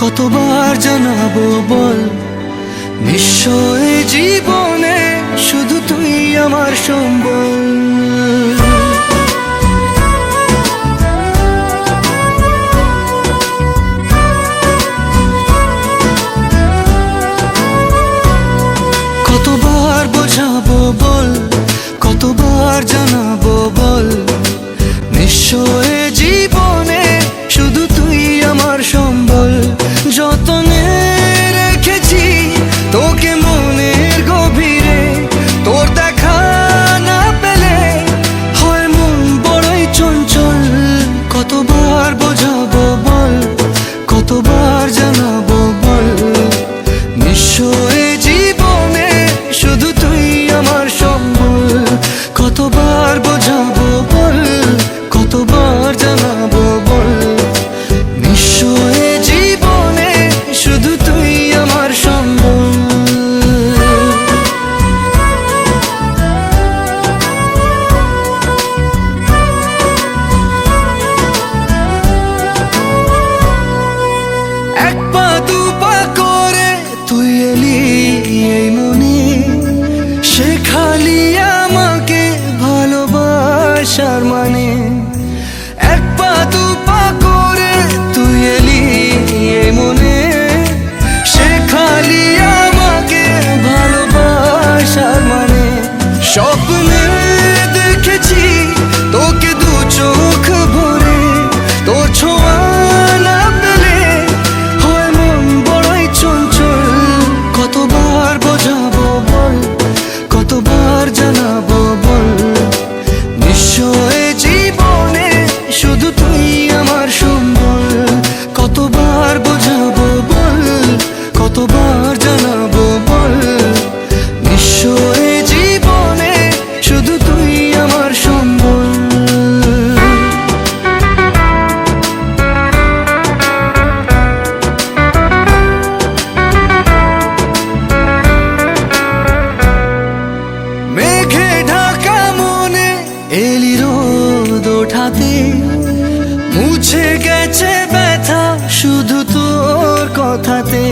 কতবার জানাবো বল, নিশ্চয় জীবনে শুধু তুই আমার সম্বল। কতবার বোঝাবো বল, কতবার জানাবো বল, নিশ্চয় জীবনে শুধু তুই আমার সম্বল। যতনে রেখেছি তোকে মনের গভীরে, তোর দেখা না পেলে হয় মন বড়ই চঞ্চল। কতবার বোঝাবো বল, কতবার জানাবো বল, নিশ্চয় জীবনে শুধু তুই আমার সম্বল। কতবার বোঝাবো বল, কতবার জানাবো বল, নিশ্চয় জীবনে শুধু তুই আমার সম্বল। এক পা দু পা করে তুই এলি এই মনে, শেখালি আমাকে ভালোবাসার মানে। এক পা দু পা করে তুই এলি এই মনে, শেখালি আমাকে ভালোবাসার মানে। স্বপ্নে দেখেছি তোকে দু চোখ ভরে, তোর ছোঁয়া না পেলে হয় মন বড়ই চঞ্চল। কতবার বোঝাবো বল, কতবার জানাবো বল, নিশ্চয় জীবনে শুধু তুই আমার সম্বল। কতবার বোঝাবো বল, কতবার জানাবো বল, নিশ্চয় জীবনে শুধু তুই আমার সম্বল। মেঘে ঢাকা মনে এলি রোদ ওঠাতে, মুছে গেছে ব্যথা শুধু তোর কথাতে।